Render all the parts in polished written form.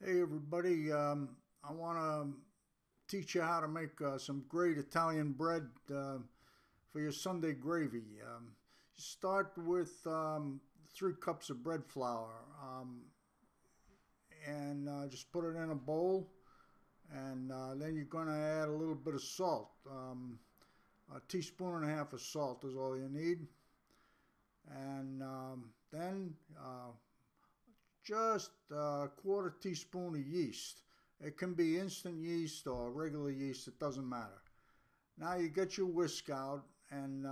Hey everybody, I want to teach you how to make some great Italian bread for your Sunday gravy. You start with 3 cups of bread flour and just put it in a bowl, and then you're going to add a little bit of salt. A teaspoon and a half of salt is all you need, and then just a quarter teaspoon of yeast. It can be instant yeast or regular yeast, it doesn't matter. Now you get your whisk out and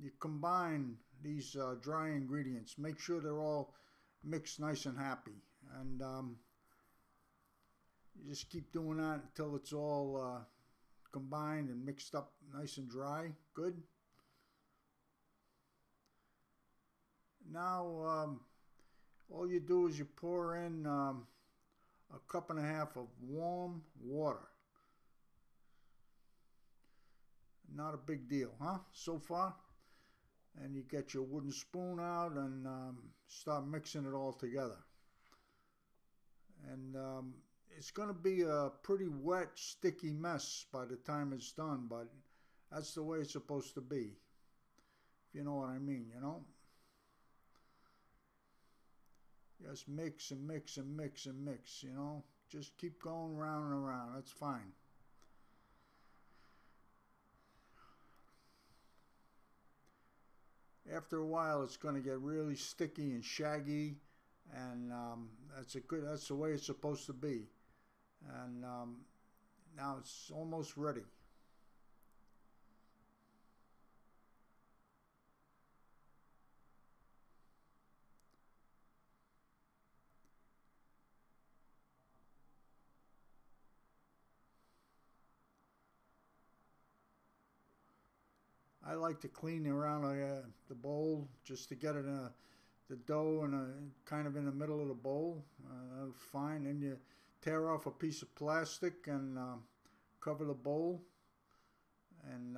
you combine these dry ingredients. Make sure they're all mixed nice and happy. And you just keep doing that until it's all combined and mixed up nice and dry. Good. Now all you do is you pour in a cup and a half of warm water. Not a big deal, huh? So far. And you get your wooden spoon out and start mixing it all together. And it's going to be a pretty wet, sticky mess by the time it's done, but that's the way it's supposed to be. If you know what I mean, you know? Just mix and mix and mix and mix, you know. Just keep going round and around. That's fine. After a while, it's going to get really sticky and shaggy, and that's the way it's supposed to be. And now it's almost ready. I like to clean around the bowl just to get it the dough kind of in the middle of the bowl. That's fine. Then you tear off a piece of plastic and cover the bowl and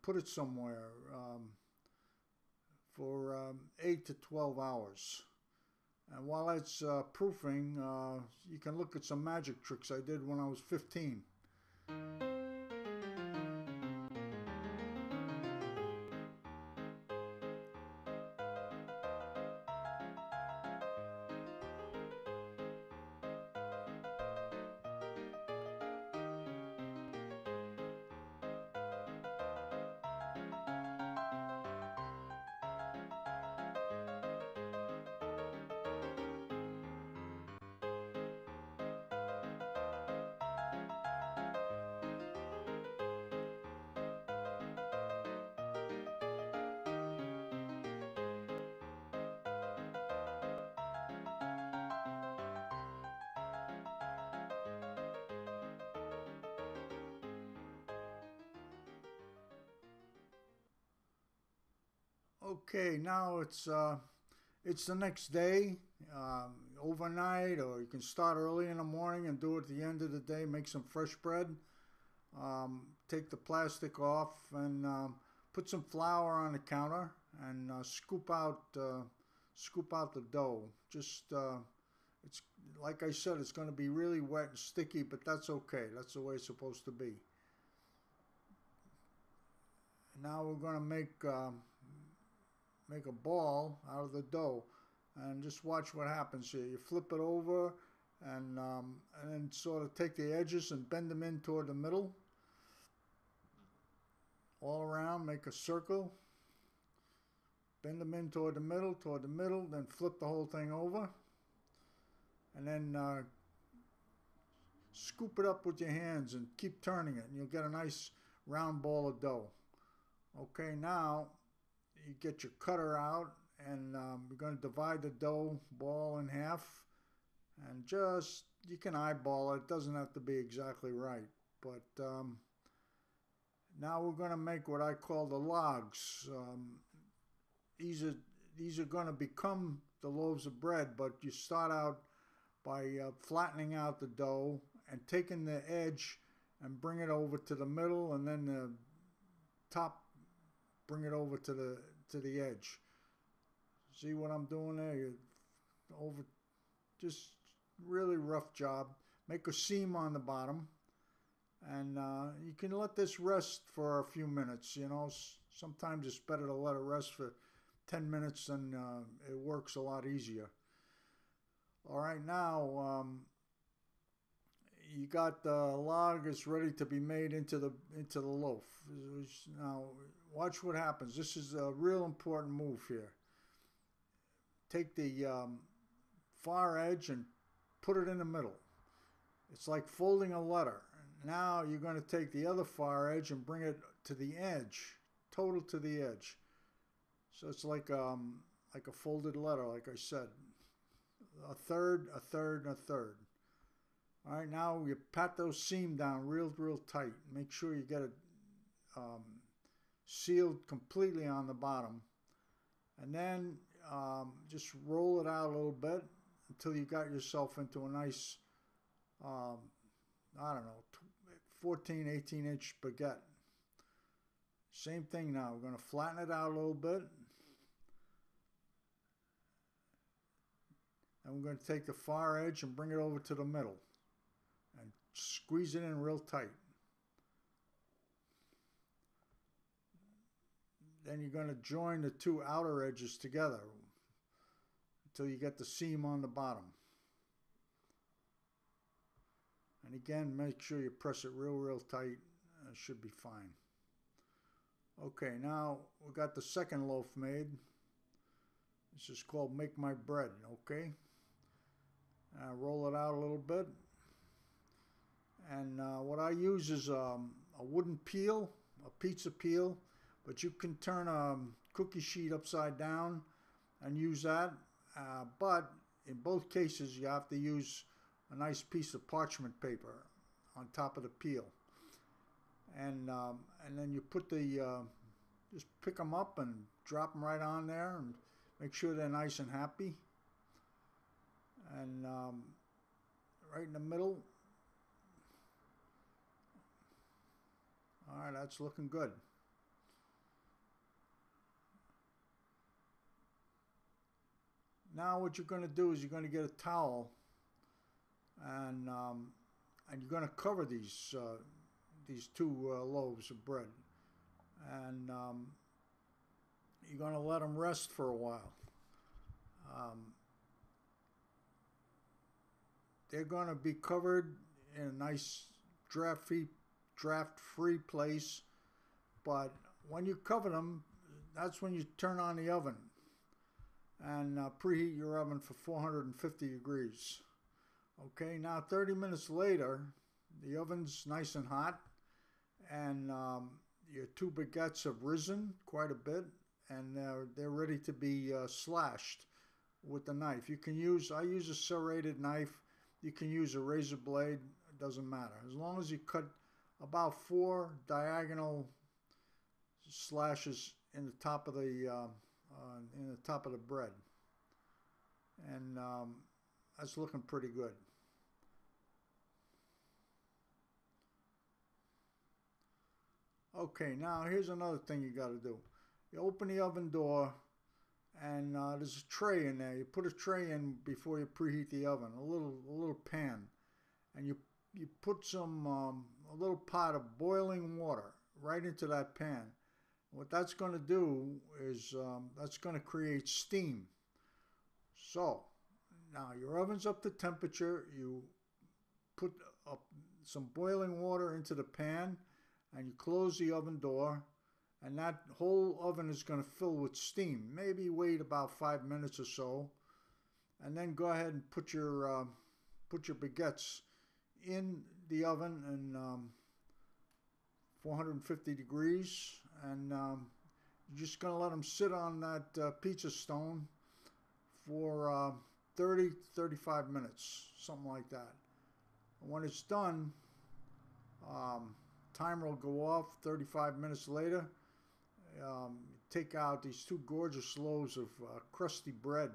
put it somewhere for 8 to 12 hours. And while it's proofing, you can look at some magic tricks I did when I was 15. Okay, now it's the next day, overnight, or you can start early in the morning and do it at the end of the day. Make some fresh bread. Take the plastic off and put some flour on the counter and scoop out the dough. Just it's like I said, it's going to be really wet and sticky, but that's okay. That's the way it's supposed to be. Now we're going to make a ball out of the dough, and just watch what happens here. You flip it over and then sort of take the edges and bend them in toward the middle, all around. Make a circle, bend them in toward the middle, then flip the whole thing over, and then scoop it up with your hands and keep turning it, and you'll get a nice round ball of dough. Okay, now you get your cutter out, and we're going to divide the dough ball in half, and just, you can eyeball it. It doesn't have to be exactly right, but now we're going to make what I call the logs. These are going to become the loaves of bread, but you start out by flattening out the dough and taking the edge and bring it over to the middle, and then the top, bring it over to the edge. See what I'm doing there? Just really rough job. Make a seam on the bottom, and you can let this rest for a few minutes. You know, sometimes it's better to let it rest for 10 minutes, and it works a lot easier. All right, now you got the log is ready to be made into the loaf. Now watch what happens. This is a real important move here. Take the far edge and put it in the middle. It's like folding a letter. Now you're going to take the other far edge and bring it to the edge, total to the edge. So it's like a folded letter, like I said. A third, a third, and a third. All right, now you pat those seam down real tight. Make sure you get it sealed completely on the bottom. And then just roll it out a little bit until you got yourself into a nice, I don't know, 14, 18-inch baguette. Same thing now. We're going to flatten it out a little bit. And we're going to take the far edge and bring it over to the middle. And squeeze it in real tight. Then you're going to join the two outer edges together until you get the seam on the bottom. And again, make sure you press it real tight. It should be fine. Okay, now we got the second loaf made. This is called Make My Bread, okay? Roll it out a little bit. And what I use is a wooden peel, a pizza peel, but you can turn a cookie sheet upside down and use that. But in both cases, you have to use a nice piece of parchment paper on top of the peel. And then you put just pick them up and drop them right on there and make sure they're nice and happy. And right in the middle. All right, that's looking good. Now what you're going to do is you're going to get a towel and you're going to cover these two loaves of bread, and you're going to let them rest for a while. They're going to be covered in a nice draft-free place, but when you cover them, that's when you turn on the oven and preheat your oven for 450 degrees. Okay, now 30 minutes later, the oven's nice and hot, and your two baguettes have risen quite a bit, and they're ready to be slashed with the knife. You can use, I use a serrated knife. You can use a razor blade. It doesn't matter, as long as you cut about 4 diagonal slashes in the top of the bread, and that's looking pretty good. Okay, now here's another thing you got to do. You open the oven door, and there's a tray in there. You put a tray in before you preheat the oven, a little pan, and you put a little pot of boiling water right into that pan. What that's going to do is that's going to create steam. So now your oven's up to temperature. You put some boiling water into the pan, and you close the oven door, and that whole oven is going to fill with steam. Maybe wait about 5 minutes or so, and then go ahead and put your baguettes in the oven and 450 degrees, and you're just going to let them sit on that pizza stone for 30-35 minutes, something like that. And when it's done, timer will go off. 35 minutes later, take out these two gorgeous loaves of crusty bread,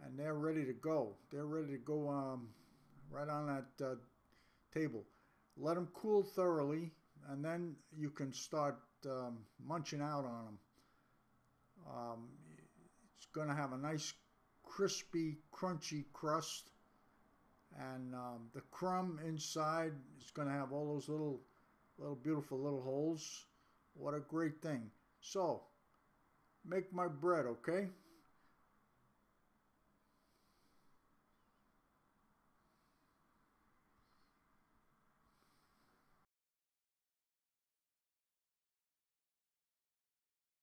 and they're ready to go. They're ready to go right on that table. Let them cool thoroughly, and then you can start munching out on them. It's going to have a nice crispy, crunchy crust. And the crumb inside is going to have all those little beautiful little holes. What a great thing. So, make my bread, okay?